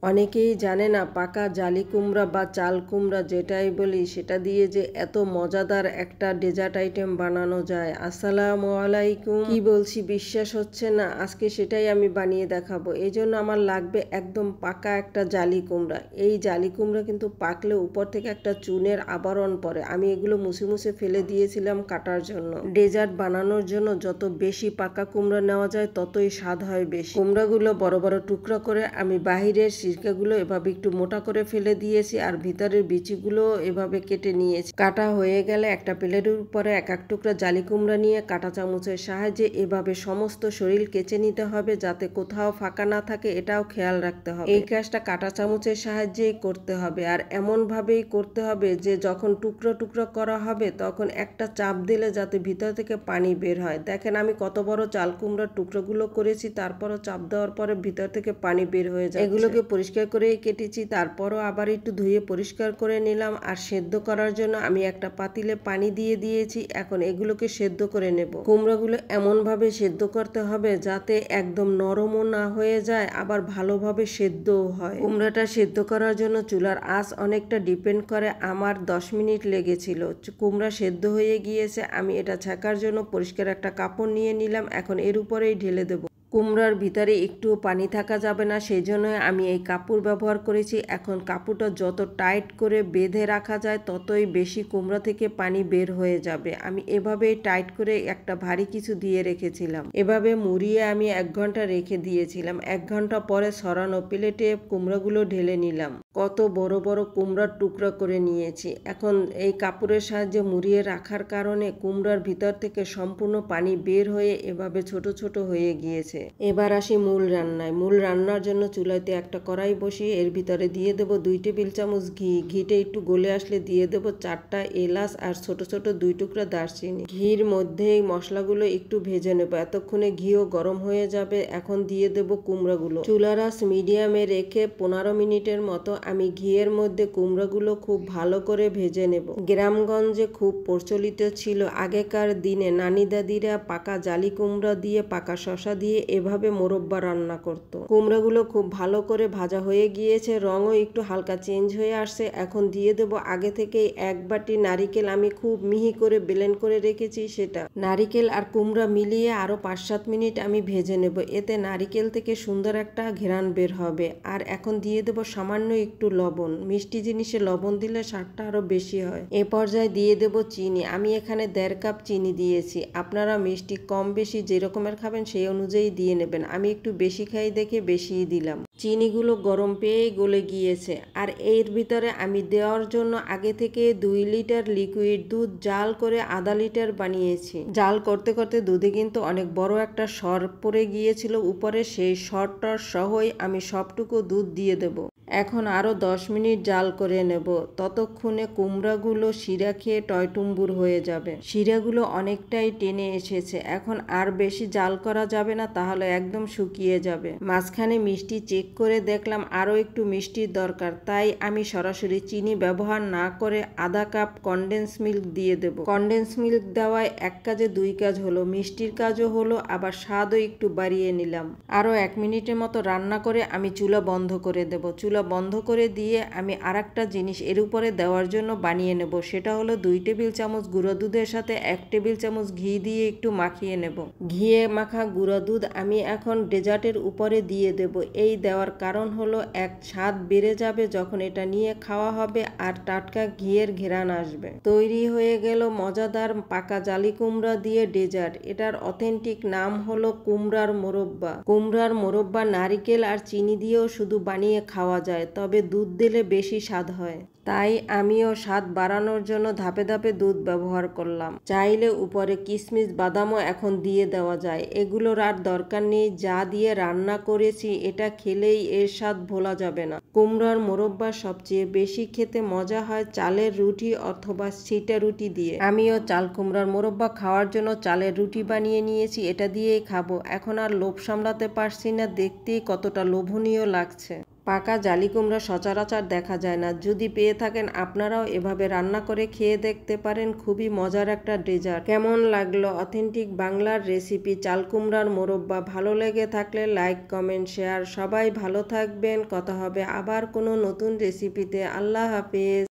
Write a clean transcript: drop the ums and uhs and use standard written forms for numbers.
অনেকেই জানে না পাকা জালি কুমড়া বা চাল কুমড়া যেটাই বলি সেটা দিয়ে যে এত মজাদার একটা ডেজার্ট আইটেম বানানো যায়। আসসালামু আলাইকুম। কি বলছি বিশ্বাস হচ্ছে না, আজকে সেটাই আমি বানিয়ে দেখাবো। এই জন্য আমার লাগবে একদম পাকা একটা জালি কুমড়া। এই জালি কুমড়া কিন্তু পাকলে উপর থেকে একটা চুনের আবরণ পড়ে। আমি এগুলো মুছে মুছে ফেলে দিয়েছিলাম কাটার জন্য। ডেজার্ট বানানোর জন্য যত বেশি পাকা কুমড়া নেওয়া যায় ততই স্বাদ হয় বেশি। কুমড়াগুলো বড় বড় টুকরা করে আমি বাহিরের সিরকাগুলো এভাবে একটু মোটা করে ফেলে দিয়েছি আর ভিতরের বিচিগুলো এভাবে কেটে নিয়েছি। কাটা হয়ে গেলে একটা প্লেটের উপরে এক এক টুকরা জালি কুমড়া নিয়ে কাঁটা চামচের সাহায্যে এভাবে সমস্ত শরীর কেচে নিতে হবে যাতে কোথাও ফাঁকা না থাকে, এটাও খেয়াল রাখতে হবে। এই কাজটা কাঁটা চামচের সাহায্যেই করতে হবে আর এমন ভাবেই করতে হবে যে যখন টুকরো টুকরো করা হবে তখন একটা চাপ দিলে যাতে ভিতর থেকে পানি বের হয়। দেখেন আমি কত বড় চাল কুমড়ার টুকরোগুলো করেছি, তারপরও চাপ দেওয়ার পরে ভিতর থেকে পানি বের হয়ে যায়। এগুলোকে পরিষ্কার করেই কেটেছি, তারপরও আবার একটু ধুয়ে পরিষ্কার করে নিলাম। আর সেদ্ধ করার জন্য আমি একটা পাতিলে পানি দিয়ে দিয়েছি। এখন এগুলোকে সেদ্ধ করে নেব। কুমড়োগুলো এমন ভাবে সেদ্ধ করতে হবে যাতে একদম নরমও না হয়ে যায় আবার ভালোভাবে সেদ্ধও হয়। কুমড়াটা সেদ্ধ করার জন্য চুলার আঁচ অনেকটা ডিপেন্ড করে। আমার 10 মিনিট লেগেছিল। কুমড়া সেদ্ধ হয়ে গিয়েছে। আমি এটা ছাকার জন্য পরিষ্কার একটা কাপড় নিয়ে নিলাম। এখন এর উপরেই ঢেলে দেব। কুমড়ার ভিতরে একটু পানি থাকা যাবে না, সেই জন্য আমি এই কাপড় ব্যবহার করেছি। এখন কাপড়টা যত টাইট করে বেঁধে রাখা যায় ততই বেশি কুমড়া থেকে পানি বের হয়ে যাবে। আমি এভাবেই টাইট করে একটা ভারী কিছু দিয়ে রেখেছিলাম। এভাবে মুড়িয়ে আমি 1 ঘন্টা রেখে দিয়েছিলাম। 1 ঘন্টা পরে সরানো প্লেটে কুমড়াগুলো ঢেলে নিলাম। কত বড় বড় কুমড়ার টুকরা করে নিয়েছি। এখন এই কাপড়ের সাহায্যে মুড়িয়ে রাখার কারণে কুমড়ার ভিতর থেকে সম্পূর্ণ পানি বের হয়ে এভাবে ছোট ছোট হয়ে গিয়েছে। এবার আসি মূল রান্নায়। মূল রান্নার জন্য চুলাইতে একটা কড়াই বসিয়ে এর ভিতরে দিয়ে দেব 2 টেবিল চামচ ঘি। ঘিটা একটু গলে আসলে দিয়ে দেব 4টা এলাচ আর ছোট ছোট 2 টুকরা দারচিনি। ঘির মধ্যে এই মশলাগুলো একটু ভেজে নেব। এতক্ষণে ঘিও গরম হয়ে যাবে। এখন দিয়ে দেব কুমড়াগুলো। চুলার আঁচ মিডিয়ামে রেখে 15 মিনিটের মতো আমি ঘিয়ের মধ্যে কুমড়াগুলো খুব ভালো করে ভেজে নেব। গ্রামগঞ্জে খুব প্রচলিত ছিল আগেকার দিনে, নানি দাদিরা পাকা জালি কুমড়া দিয়ে পাকা শশা দিয়ে এভাবে মোরব্বা রান্না করত। কুমড়াগুলো খুব ভালো করে ভাজা হয়ে গিয়েছে, রঙও একটু হালকা চেঞ্জ হয়ে আসছে। এখন দিয়ে দেব আগে থেকেই 1 বাটি নারিকেল। আমি খুব মিহি করে ব্লেন্ড করে রেখেছি সেটা। নারিকেল আর কুমড়া মিলিয়ে আরো 5-7 মিনিট আমি ভেজে নেব। এতে নারিকেল থেকে সুন্দর একটা ঘ্রাণ বের হবে। আর এখন দিয়ে দেব সামান্য একটু লবণ। মিষ্টি জিনিসে লবণ দিলে স্বাদটা আরো বেশি হয়। এ পর্যায়ে দিয়ে দেব চিনি। আমি এখানে 1.5 কাপ চিনি দিয়েছি। আপনারা মিষ্টি কম বেশি যে রকমের খাবেন সেই অনুযায়ী দিয়ে নেবেন। আমি একটু বেশি খাই দেখে বেশিই দিলাম। চিনিগুলো গরম পেয়েই গলে গিয়েছে। আর এর ভিতরে আমি দেওয়ার জন্য আগে থেকে 2 লিটার লিকুইড দুধ জাল করে আধা লিটার বানিয়েছি। জাল করতে করতে দুধে কিন্তু অনেক বড় একটা সর পড়ে গিয়েছিল উপরে, সেই সরটার সহই আমি সবটুকু দুধ দিয়ে দেব। এখন আরো 10 মিনিট জাল করে নেব। ততক্ষণে কুমড়াগুলো শিরা খেয়ে টয়টুম্বুর হয়ে যাবে। শিরাগুলো অনেকটাই টেনে এসেছে। এখন আর বেশি জাল করা যাবে না, তাহলে একদম শুকিয়ে যাবে। মাঝখানে মিষ্টি চেক করে দেখলাম আরো একটু মিষ্টির দরকার, তাই আমি সরাসরি চিনি ব্যবহার না করে আধা কাপ কনডেন্স মিল্ক দিয়ে দেব। কনডেন্স মিল্ক দেওয়ায় 1 কাজে 2 কাজ হলো, মিষ্টির কাজও হলো আবার স্বাদও একটু বাড়িয়ে নিলাম। আরো 1 মিনিটের মতো রান্না করে আমি চুলা বন্ধ করে দেব। চুলা বন্ধ করে দিয়ে আমি আরেকটা জিনিস এর উপরে দেওয়ার জন্য বানিয়ে নেব। সেটা হলো 2 টেবিল চামচ গুঁড়ো দুধের সাথে 1 টেবিল চামচ ঘি দিয়ে একটু মাখিয়ে নেব। ঘিয়ে মাখা গুঁড়ো দুধ আমি এখন ডেজার্টের উপরে দিয়ে দেব। এই দেওয়ার কারণ হলো এক স্বাদ বেড়ে যাবে যখন এটা নিয়ে খাওয়া হবে আর টাটকা ঘিয়ের ঘ্রাণ আসবে। তৈরি হয়ে গেল মজাদার পাকা জালি কুমড়া দিয়ে ডেজার্ট। এটার অথেন্টিক নাম হলো কুমড়ার মোরব্বা। কুমড়ার মোরব্বা নারিকেল আর চিনি দিয়েও শুধু বানিয়ে খাওয়া যায়, তবে দুধ দিলে বেশি স্বাদ হয়। তাই আমিও স্বাদ বাড়ানোর জন্য ধাপে ধাপে দুধ ব্যবহার করলাম। চাইলে উপরে কিশমিশ বাদামও এখন দিয়ে দেওয়া যায়। এগুলোর আর দরকার নেই, যা দিয়ে রান্না করেছি এটা খেলেই এর স্বাদ ভোলা যাবে না। কুমড়ার মোরব্বা সবচেয়ে বেশি খেতে মজা হয় চালের রুটি অথবা ছিটা রুটি দিয়ে। আমিও চাল কুমড়ার মোরব্বা খাওয়ার জন্য চালের রুটি বানিয়ে নিয়েছি, এটা দিয়েই খাবো। এখন আর লোভ সামলাতে পারছি না, দেখতেই কতটা লোভনীয় লাগছে। পাকা জালি কুমড়া সচরাচর দেখা যায় না। যদি পেয়ে থাকেন আপনারাও এভাবে রান্না করে খেয়ে দেখতে পারেন, খুবই মজার একটা ডেজার্ট। কেমন লাগলো অথেন্টিক বাংলার রেসিপি চাল কুমড়ার মোরব্বা? ভালো লেগে থাকলে লাইক, কমেন্ট, শেয়ার। সবাই ভালো থাকবেন। কথা হবে আবার কোনো নতুন রেসিপিতে। আল্লাহ হাফেজ।